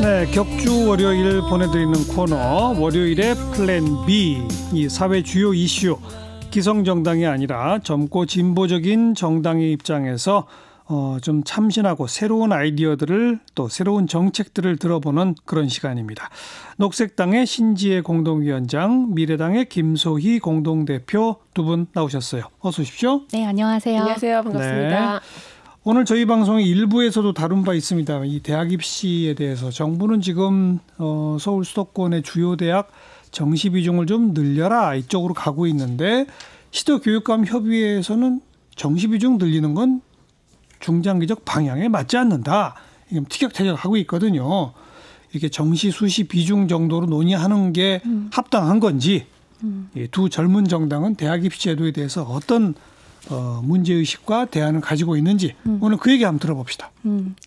네, 격주 월요일 보내드리는 코너 월요일의 플랜 B. 이 사회 주요 이슈, 기성정당이 아니라 젊고 진보적인 정당의 입장에서 좀 참신하고 새로운 아이디어들을 또 새로운 정책들을 들어보는 그런 시간입니다. 녹색당의 신지혜 공동위원장, 미래당의 김소희 공동대표 두 분 나오셨어요. 어서 오십시오. 네, 안녕하세요. 안녕하세요. 반갑습니다. 네. 오늘 저희 방송의 일부에서도 다룬 바 있습니다. 이 대학 입시에 대해서 정부는 지금 서울 수도권의 주요 대학 정시 비중을 좀 늘려라 이쪽으로 가고 있는데 시도교육감협의회에서는 정시 비중 늘리는 건 중장기적 방향에 맞지 않는다. 이게 티격태격하고 있거든요. 이렇게 정시 수시 비중 정도로 논의하는 게 합당한 건지 두 젊은 정당은 대학 입시 제도에 대해서 어떤 문제의식과 대안을 가지고 있는지 오늘 그 얘기 한번 들어봅시다.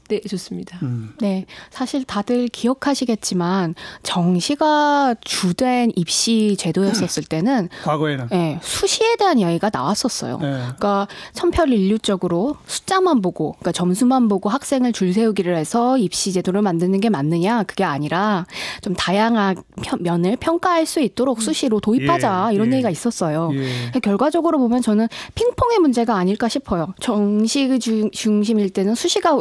네, 좋습니다. 네, 사실 다들 기억하시겠지만 정시가 주된 입시 제도였었을 때는 과거에는 네, 수시에 대한 이야기가 나왔었어요. 네. 그러니까 천편일률적으로 숫자만 보고, 그러니까 점수만 보고 학생을 줄 세우기를 해서 입시 제도를 만드는 게 맞느냐, 그게 아니라 좀 다양한 면을 평가할 수 있도록 수시로 도입하자 이런 얘기가 있었어요. 결과적으로 보면 저는 핑퐁의 문제가 아닐까 싶어요. 정시 중심일 때는 수시가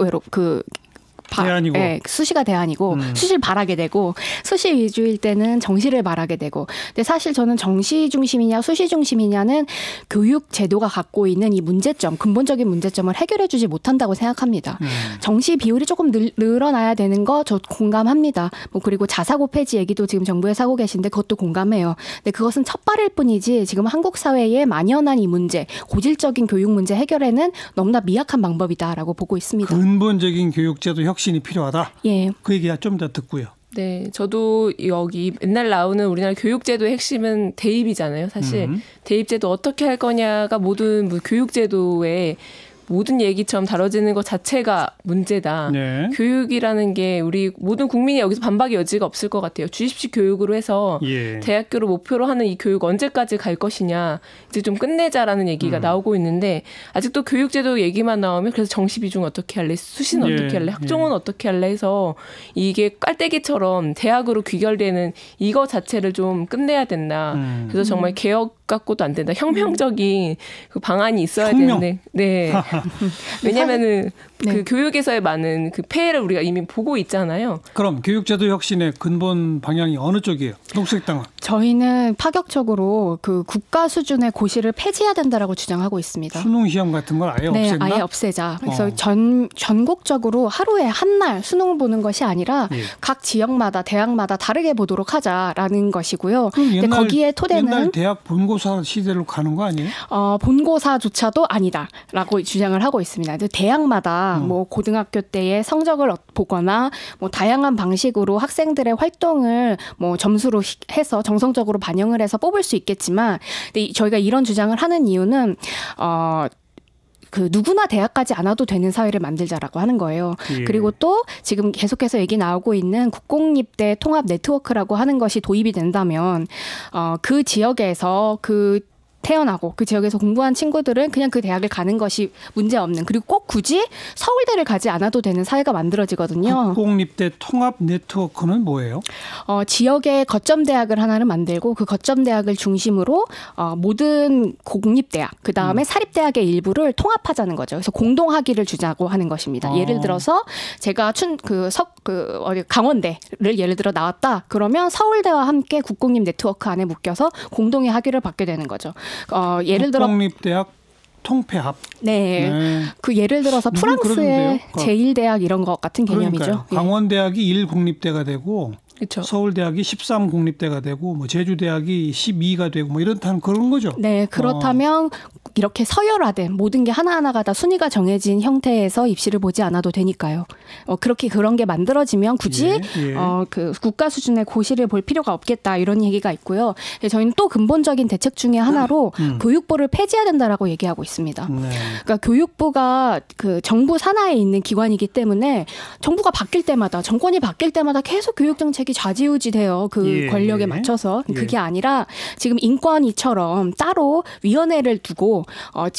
대안이고. 네, 수시가 대안이고 수시를 바라게 되고 수시 위주일 때는 정시를 바라게 되고. 근데 사실 저는 정시 중심이냐 수시 중심이냐는 교육 제도가 갖고 있는 이 문제점, 근본적인 문제점을 해결해 주지 못한다고 생각합니다. 정시 비율이 조금 늘어나야 되는 거 저 공감합니다. 그리고 자사고 폐지 얘기도 지금 정부에서 하고 계신데 그것도 공감해요. 근데 그것은 첫발일 뿐이지 지금 한국 사회에 만연한 이 문제, 고질적인 교육 문제 해결에는 너무나 미약한 방법이다라고 보고 있습니다. 근본적인 교육 제도 혁신이 필요하다. 예. 그 얘기가 좀 더 듣고요. 네, 저도 여기 맨날 나오는 우리나라 교육제도의 핵심은 대입이잖아요. 사실 대입제도 어떻게 할 거냐가 모든 교육제도의 모든 얘기처럼 다뤄지는 것 자체가 문제다. 네. 교육이라는 게 우리 모든 국민이 여기서 반박의 여지가 없을 것 같아요. 주입식 교육으로 해서 대학교를 목표로 하는 이 교육 언제까지 갈 것이냐. 이제 좀 끝내자라는 얘기가 나오고 있는데 아직도 교육제도 얘기만 나오면 그래서 정시 비중 어떻게 할래, 수시는 어떻게 할래, 학종은 어떻게 할래 해서 이게 깔때기처럼 대학으로 귀결되는 이거 자체를 좀 끝내야 된다. 그래서 정말 개혁 갖고도 안 된다. 혁명적인 그 방안이 있어야 되는데, 네. 왜냐면은 그 교육에서의 많은 그 폐해를 우리가 이미 보고 있잖아요. 그럼 교육제도 혁신의 근본 방향이 어느 쪽이에요? 녹색당은? 저희는 파격적으로 그 국가 수준의 고시를 폐지해야 된다라고 주장하고 있습니다. 수능 시험 같은 걸 아예 없앤다? 네, 아예 없애자. 그래서 전국적으로 하루에 한 날 수능을 보는 것이 아니라 각 지역마다 대학마다 다르게 보도록 하자라는 것이고요. 근데 거기에 토대는 옛날 대학 본고사 시대로 가는 거 아니에요? 본고사조차도 아니다라고 주장을 하고 있습니다. 대학마다 뭐 고등학교 때의 성적을 보거나 뭐 다양한 방식으로 학생들의 활동을 뭐 점수로 해서 정성적으로 반영을 해서 뽑을 수 있겠지만, 근데 저희가 이런 주장을 하는 이유는 누구나 대학까지 안 와도 되는 사회를 만들자라고 하는 거예요. 그리고 또 지금 계속해서 얘기 나오고 있는 국공립대 통합 네트워크라고 하는 것이 도입이 된다면 그 지역에서 태어나고 그 지역에서 공부한 친구들은 그냥 그 대학을 가는 것이 문제없는, 그리고 꼭 굳이 서울대를 가지 않아도 되는 사회가 만들어지거든요. 국공립대 통합 네트워크는 뭐예요? 지역의 거점 대학을 하나를 만들고 그 거점 대학을 중심으로 모든 공립대학, 그다음에 사립대학의 일부를 통합하자는 거죠. 그래서 공동학위를 주자고 하는 것입니다. 예를 들어서 제가 강원대를 예를 들어 나왔다. 그러면 서울대와 함께 국공립 네트워크 안에 묶여서 공동의 학위를 받게 되는 거죠. 예를 들어 국공립대학 통폐합. 네. 그 예를 들어서 프랑스의 제1대학 이런 것 같은 개념이죠. 강원대학이 1공립대가 되고 그렇죠. 서울대학이 13공립대가 되고 뭐 제주대학이 12가 되고 뭐 이렇다는 그런 거죠. 네. 그렇다면 이렇게 서열화된 모든 게 하나하나가 다 순위가 정해진 형태에서 입시를 보지 않아도 되니까요. 그렇게 그런 게 만들어지면 굳이 그 국가 수준의 고시를 볼 필요가 없겠다 이런 얘기가 있고요. 저희는 또 근본적인 대책 중에 하나로 교육부를 폐지해야 된다라고 얘기하고 있습니다. 그러니까 교육부가 그 정부 산하에 있는 기관이기 때문에 정부가 바뀔 때마다, 정권이 바뀔 때마다 계속 교육 정책이 조직이 좌지우지돼요. 그 예. 권력에 맞춰서. 예. 그게 아니라 지금 인권위처럼 따로 위원회를 두고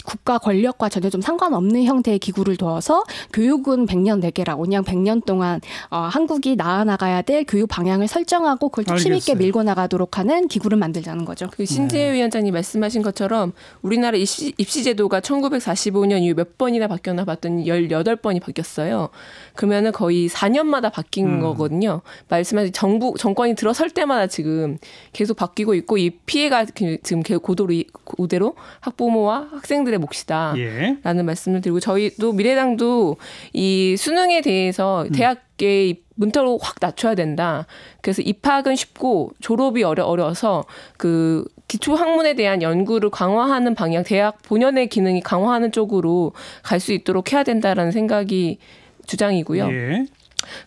국가 권력과 전혀 좀 상관없는 형태의 기구를 둬서 교육은 100년 내게라고 그냥 100년 동안 한국이 나아나가야 될 교육 방향을 설정하고 그걸 뚝심 있게 밀고 나가도록 하는 기구를 만들자는 거죠. 그 신재혜 위원장님 말씀하신 것처럼 우리나라 입시 제도가 1945년 이후 몇 번이나 바뀌었나 봤더니 18번이 바뀌었어요. 그러면은 거의 4년마다 바뀐 거거든요. 말씀하신 정권이 들어설 때마다 지금 계속 바뀌고 있고 이 피해가 지금 그대로 학부모와 학생들의 몫이다라는 말씀을 드리고 저희도 미래당도 이 수능에 대해서 대학의 문턱을 확 낮춰야 된다. 그래서 입학은 쉽고 졸업이 어려서 그 기초 학문에 대한 연구를 강화하는 방향, 대학 본연의 기능이 강화하는 쪽으로 갈 수 있도록 해야 된다라는 생각이 주장이고요. 예.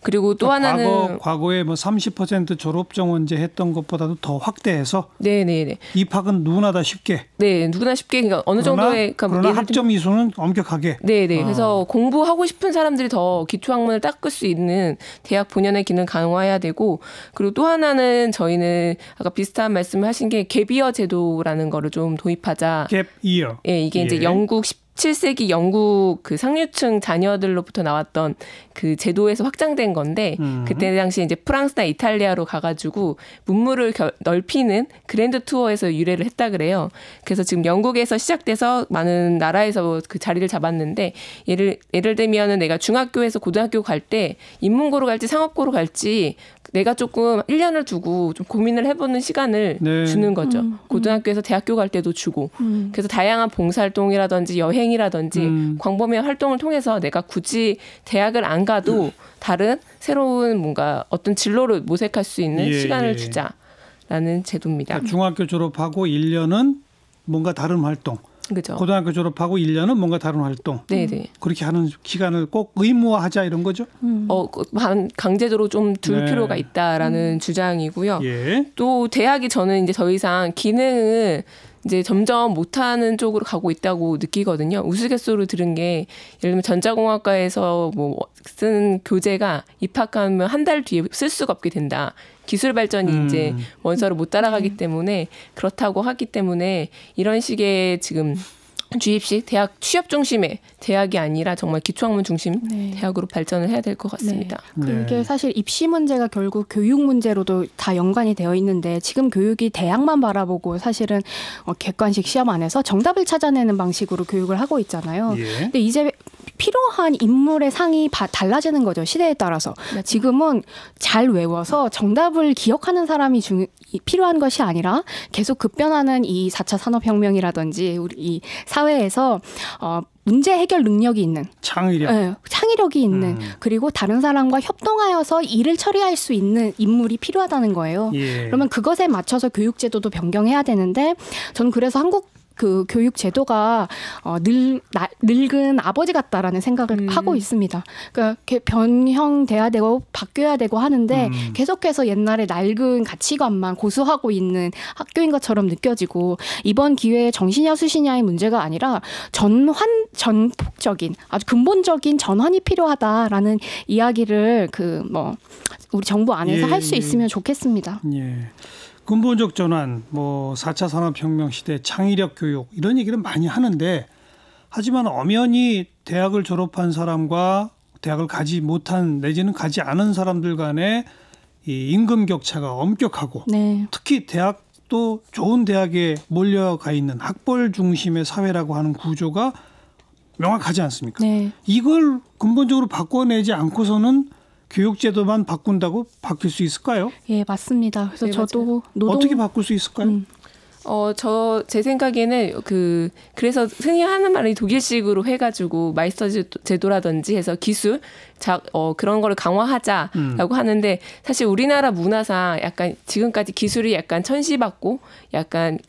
그리고 또 하나는 과거에 뭐 30% 졸업 정원제 했던 것보다도 더 확대해서 네네네 입학은 누구나 다 쉽게 누구나 쉽게 그러니까 어느 정도의 그러나 학점 이수는 엄격하게 네네 그래서 공부하고 싶은 사람들이 더 기초학문을 닦을 수 있는 대학 본연의 기능 강화해야 되고 그리고 또 하나는 저희는 아까 비슷한 말씀을 하신 게 갭이어 제도라는 거를 좀 도입하자. 갭이어. 예, 이게 이제 영국 17세기 영국 그 상류층 자녀들로부터 나왔던 그 제도에서 확장된 건데 그때 당시에 이제 프랑스나 이탈리아로 가가지고 문물을 넓히는 그랜드 투어에서 유래를 했다 그래요. 그래서 지금 영국에서 시작돼서 많은 나라에서 그 자리를 잡았는데 예를 들면은 내가 중학교에서 고등학교 갈 때 인문고로 갈지 상업고로 갈지 내가 조금 1년을 두고 좀 고민을 해보는 시간을 주는 거죠. 고등학교에서 대학교 갈 때도 주고. 그래서 다양한 봉사활동이라든지 여행이라든지 광범위한 활동을 통해서 내가 굳이 대학을 안 가도 다른 새로운 뭔가 어떤 진로를 모색할 수 있는 시간을 주자라는 제도입니다. 그러니까 중학교 졸업하고 1년은 뭔가 다른 활동. 그렇죠. 고등학교 졸업하고 1년은 뭔가 다른 활동. 네네. 그렇게 하는 기간을 꼭 의무화하자 이런 거죠? 강제적으로 좀 둘 필요가 있다라는 주장이고요. 예. 또 대학이 저는 이제 더 이상 기능을 이제 점점 못하는 쪽으로 가고 있다고 느끼거든요. 우스갯소리로 들은 게 예를 들면 전자공학과에서 뭐 쓴 교재가 입학하면 한 달 뒤에 쓸 수가 없게 된다. 기술 발전이 이제 원서를 못 따라가기 때문에 그렇다고 하기 때문에 이런 식의 지금 주입식 대학 취업 중심의 대학이 아니라 정말 기초학문 중심 대학으로 발전을 해야 될 것 같습니다. 그게 사실 입시 문제가 결국 교육 문제로도 다 연관이 되어 있는데 지금 교육이 대학만 바라보고 사실은 객관식 시험 안에서 정답을 찾아내는 방식으로 교육을 하고 있잖아요. 근데 이제 필요한 인물의 상이 달라지는 거죠. 시대에 따라서. 지금은 잘 외워서 정답을 기억하는 사람이 필요한 것이 아니라 계속 급변하는 이 4차 산업혁명이라든지 우리 이 사회에서 문제 해결 능력이 있는 창의력. 창의력이 있는 그리고 다른 사람과 협동하여서 일을 처리할 수 있는 인물이 필요하다는 거예요. 그러면 그것에 맞춰서 교육제도도 변경해야 되는데 저는 그래서 한국 그 교육 제도가 늙은 아버지 같다라는 생각을 하고 있습니다. 그러니까 변형돼야 되고 바뀌어야 되고 하는데 계속해서 옛날에 낡은 가치관만 고수하고 있는 학교인 것처럼 느껴지고 이번 기회에 정시냐 수시냐의 문제가 아니라 전폭적인 아주 근본적인 전환이 필요하다라는 이야기를 우리 정부 안에서 할 수 있으면 좋겠습니다. 예. 근본적 전환, 4차 산업혁명 시대 창의력 교육 이런 얘기를 많이 하는데 하지만 엄연히 대학을 졸업한 사람과 대학을 가지 못한 내지는 가지 않은 사람들 간의 이 임금 격차가 엄격하고 특히 대학도 좋은 대학에 몰려가 있는 학벌 중심의 사회라고 하는 구조가 명확하지 않습니까? 이걸 근본적으로 바꿔내지 않고서는 교육제도만 바꾼다고 바뀔 수 있을까요? 예, 맞습니다. 그래서 저도 어떻게 바꿀 수 있을까요? 제 생각에는 그래서 흔히 하는 말이 독일식으로 해가지고 마이스터 제도라든지 해서 기술, 그런 거를 강화하자라고 하는데 사실 우리나라 문화상 약간 지금까지 기술이 약간 천시받고 약간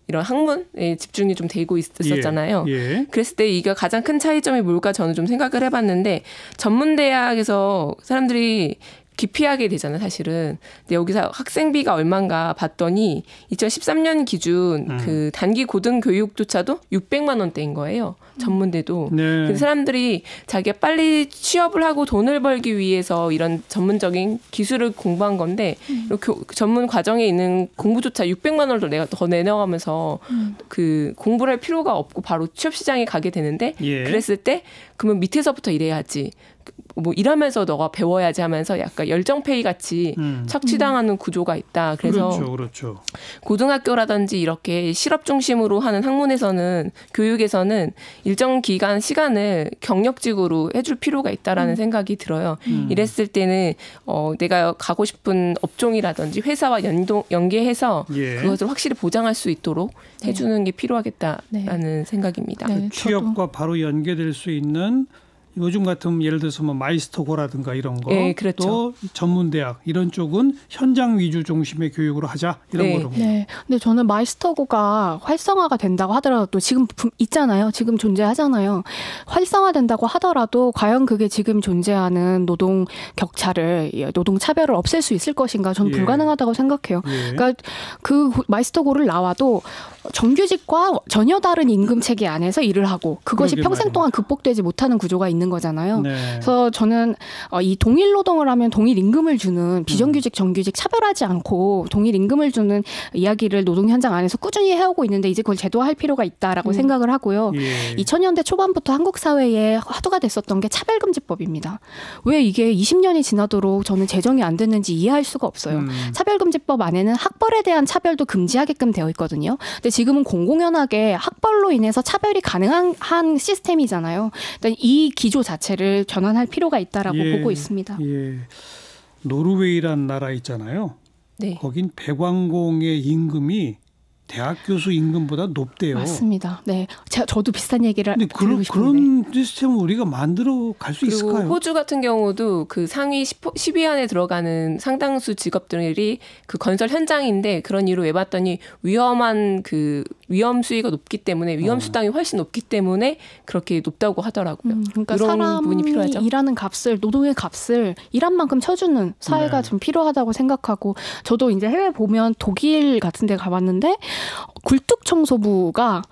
이런 학문에 집중이 좀 되고 있었잖아요. 그랬을 때 이게 가장 큰 차이점이 뭘까 저는 좀 생각을 해봤는데 전문대학에서 사람들이 기피하게 되잖아요, 사실은. 근데 여기서 학생비가 얼마인가 봤더니 2013년 기준 그 단기 고등교육조차도 600만 원대인 거예요. 전문대도. 네. 근데 사람들이 자기가 빨리 취업을 하고 돈을 벌기 위해서 이런 전문적인 기술을 공부한 건데 전문 과정에 있는 공부조차 600만 원을 내가 더 내려가면서 그 공부를 할 필요가 없고 바로 취업 시장에 가게 되는데 예. 그랬을 때 그러면 밑에서부터 일해야지. 뭐 일하면서 너가 배워야지 하면서 약간 열정페이 같이 착취당하는 구조가 있다. 그래서 그렇죠. 고등학교라든지 이렇게 실업 중심으로 하는 학문에서는 교육에서는 일정 기간 시간을 경력직으로 해줄 필요가 있다라는 생각이 들어요. 이랬을 때는 내가 가고 싶은 업종이라든지 회사와 연계해서 예. 그것을 확실히 보장할 수 있도록 해주는 게 필요하겠다라는 생각입니다. 네, 취업과 바로 연계될 수 있는 요즘 같은 예를 들어서 뭐 마이스터고라든가 이런 거, 네, 그렇죠. 또 전문대학 이런 쪽은 현장 위주 중심의 교육으로 하자 이런 네. 거로. 네. 근데 저는 마이스터고가 활성화가 된다고 하더라도 또 지금 있잖아요. 지금 존재하잖아요. 활성화된다고 하더라도 과연 그게 지금 존재하는 노동 격차를, 노동 차별을 없앨 수 있을 것인가? 저는 예. 불가능하다고 생각해요. 예. 그러니까 그 마이스터고를 나와도 정규직과 전혀 다른 임금 체계 안에서 일을 하고 그것이 그러게 평생 말입니다. 동안 극복되지 못하는 구조가 있는 거잖아요. 네. 그래서 저는 이 동일 노동을 하면 동일 임금을 주는 비정규직, 정규직 차별하지 않고 동일 임금을 주는 이야기를 노동 현장 안에서 꾸준히 해오고 있는데 이제 그걸 제도화할 필요가 있다라고 생각을 하고요. 예. 2000년대 초반부터 한국 사회에 화두가 됐었던 게 차별금지법입니다. 왜 이게 20년이 지나도록 저는 제정이 안 됐는지 이해할 수가 없어요. 차별금지법 안에는 학벌에 대한 차별도 금지하게끔 되어 있거든요. 근데 지금은 공공연하게 학벌로 인해서 차별이 가능한 시스템이잖아요. 이 기조 자체를 전환할 필요가 있다라고 예. 보고 있습니다. 예. 노르웨이란 나라 있잖아요. 네. 거긴 배관공의 임금이 대학 교수 임금보다 높대요. 맞습니다. 네, 저도 비슷한 얘기를 근데 드리고 싶은데. 그런 시스템을 우리가 만들어 갈 수 그리고 있을까요? 호주 같은 경우도 그 상위 10위 안에 들어가는 상당수 직업들이 그 건설 현장인데 그런 이유로 왜 봤더니 위험 수위가 높기 때문에 위험 수당이 훨씬 높기 때문에 그렇게 높다고 하더라고요. 그러니까 이런 부분이 사람이 필요하죠. 일하는 값을, 노동의 값을 일한 만큼 쳐주는 사회가 네. 좀 필요하다고 생각하고, 저도 이제 해외 보면 독일 같은 데 가봤는데 굴뚝 청소부가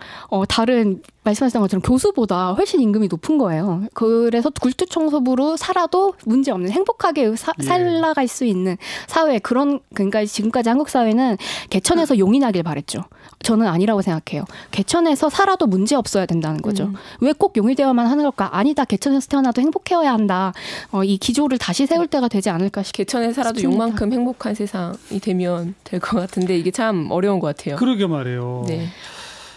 다른 말씀하셨던 것처럼 교수보다 훨씬 임금이 높은 거예요. 그래서 굴뚝 청소부로 살아도 문제 없는, 행복하게 살아갈 수 있는 사회, 그러니까 지금까지 한국 사회는 개천에서 용이 나길 바랬죠. 저는 아니라고 생각해요. 개천에서 살아도 문제 없어야 된다는 거죠. 왜 꼭 용이 되어야만 하는 걸까? 아니다. 개천에서 태어나도 행복해야 한다. 이 기조를 다시 세울 때가 되지 않을까 싶습니다. 개천에 살아도 용만큼 행복한 세상이 되면 될 것 같은데 이게 참 어려운 것 같아요. 그러게 말이에요. 네.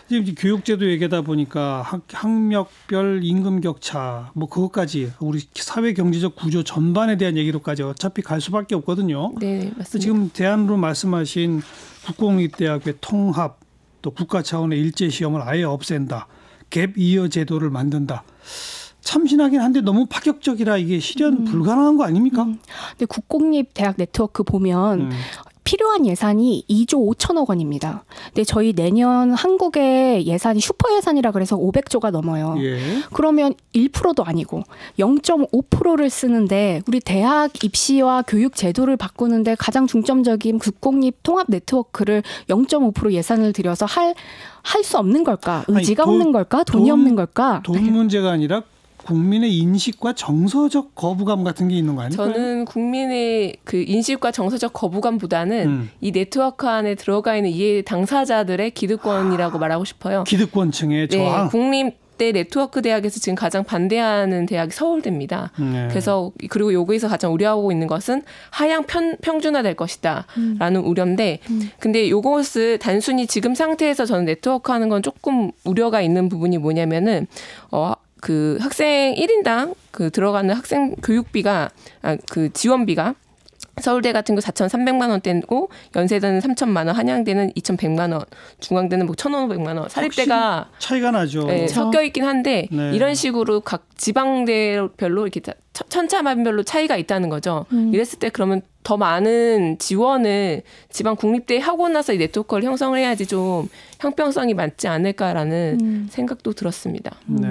지금 교육제도 얘기하다 보니까 학력별 임금 격차 뭐 그것까지 우리 사회 경제적 구조 전반에 대한 얘기로까지 어차피 갈 수밖에 없거든요. 네, 맞습니다. 지금 대안으로 말씀하신 국공립대학의 통합 또 국가 차원의 일제 시험을 아예 없앤다. 갭 이어 제도를 만든다. 참신하긴 한데 너무 파격적이라 이게 실현 불가능한 거 아닙니까? 근데 국공립 대학 네트워크 보면 필요한 예산이 2조 5천억 원입니다. 근데 저희 내년 한국의 예산이 슈퍼 예산이라 그래서 500조가 넘어요. 예. 그러면 1%도 아니고 0.5%를 쓰는데 우리 대학 입시와 교육 제도를 바꾸는데 가장 중점적인 국공립 통합 네트워크를 0.5% 예산을 들여서 할 수 없는 걸까? 의지가 없는 걸까? 돈이 없는 걸까? 돈 문제가 아니라 국민의 인식과 정서적 거부감 같은 게 있는 거 아닐까요? 저는 국민의 그 인식과 정서적 거부감보다는 이 네트워크 안에 들어가 있는 이해 당사자들의 기득권이라고 말하고 싶어요. 기득권층의 저항. 네, 국립대 네트워크 대학에서 지금 가장 반대하는 대학이 서울대입니다. 네. 그래서 그리고 여기서 가장 우려하고 있는 것은 하향 평준화될 것이다라는 우려인데, 근데 이것을 단순히 지금 상태에서 저는 네트워크 하는 건 조금 우려가 있는 부분이 뭐냐면은 그 학생 1인당 그 들어가는 학생 교육비가 그 지원비가 서울대 같은 거 4,300만 원대고 연세대는 3,000만 원, 한양대는 2,100만 원, 중앙대는 뭐 1,500만 원. 사립대가 차이가 나죠. 네, 섞여 있긴 한데 네. 이런 식으로 각 지방대별로 이렇게 천차만별로 차이가 있다는 거죠. 이랬을 때 그러면 더 많은 지원을 지방 국립대에 하고 나서 이 네트워크를 형성을 해야지 좀 형평성이 맞지 않을까라는 생각도 들었습니다. 네.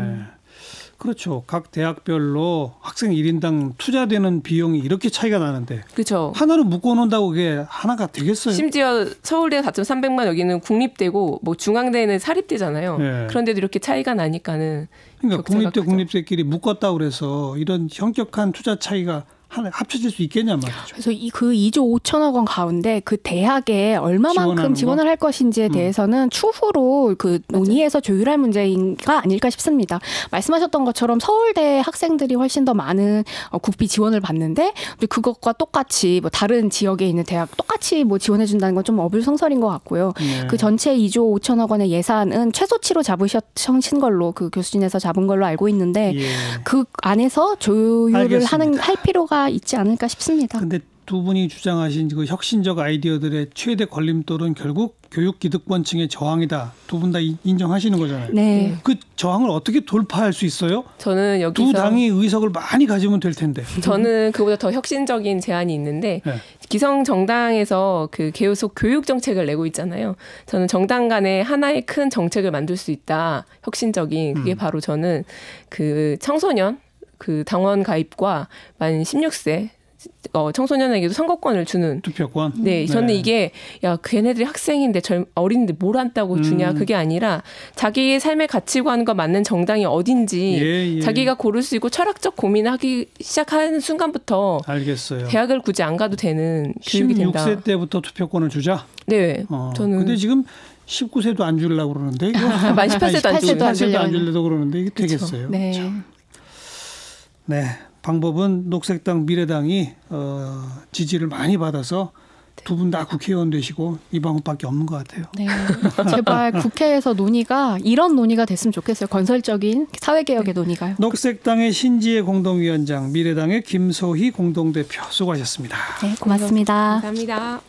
그렇죠. 각 대학별로 학생 1인당 투자되는 비용이 이렇게 차이가 나는데 그렇죠. 하나로 묶어놓는다고 그게 하나가 되겠어요? 심지어 서울대 4.300만 여기는 국립대고 뭐 중앙대는 사립대잖아요. 네. 그런데도 이렇게 차이가 나니까는 그러니까 격차가 크죠. 국립대끼리 묶었다고 그래서 이런 현격한 투자 차이가 하나 합쳐질 수 있겠냐 말이죠. 그래서 그 2조 5천억 원 가운데 그 대학에 얼마만큼 지원을 할 것인지에 대해서는 추후로 그 논의에서 조율할 문제가 아닐까 싶습니다. 말씀하셨던 것처럼 서울대 학생들이 훨씬 더 많은 국비 지원을 받는데 그것과 똑같이 뭐 다른 지역에 있는 대학 똑같이 뭐 지원해 준다는 건 좀 어불성설인 것 같고요. 네. 그 전체 2조 5천억 원의 예산은 최소치로 잡으신 걸로 그 교수진에서 잡은 걸로 알고 있는데 예. 그 안에서 조율을 알겠습니다. 할 필요가 있지 않을까 싶습니다. 근데 두 분이 주장하신 그 혁신적 아이디어들의 최대 걸림돌은 결국 교육기득권층의 저항이다. 두 분 다 인정하시는 거잖아요. 네. 그 저항을 어떻게 돌파할 수 있어요? 저는 여기서 두 당이 의석을 많이 가지면 될 텐데. 저는 그보다 더 혁신적인 제안이 있는데 네. 기성 정당에서 그 계속 교육 정책을 내고 있잖아요. 저는 정당 간에 하나의 큰 정책을 만들 수 있다. 혁신적인 그게 바로 저는 그 청소년 그 당원 가입과 만 16세 청소년에게도 선거권을 주는 투표권. 네, 저는 이게 야 걔네들이 학생인데 어린데 뭘 한다고 주냐 그게 아니라 자기의 삶의 가치관과 맞는 정당이 어딘지 자기가 고를 수 있고 철학적 고민을 하기 시작하는 순간부터 알겠어요. 대학을 굳이 안 가도 되는 교육이 된다. 16세 때부터 투표권을 주자. 네, 저는 근데 지금 19세도 안 주려고 그러는데 만 18세도 안 주려고 18세도 안 주려고 그러는데 이게 되겠어요. 네. 참. 네. 방법은 녹색당 미래당이 지지를 많이 받아서 두 분 다 국회의원 되시고 이 방법밖에 없는 것 같아요. 네. 제발 국회에서 논의가 이런 논의가 됐으면 좋겠어요. 건설적인 사회개혁의 논의가요. 녹색당의 신지혜 공동위원장, 미래당의 김소희 공동대표 수고하셨습니다. 네, 고맙습니다. 감사합니다.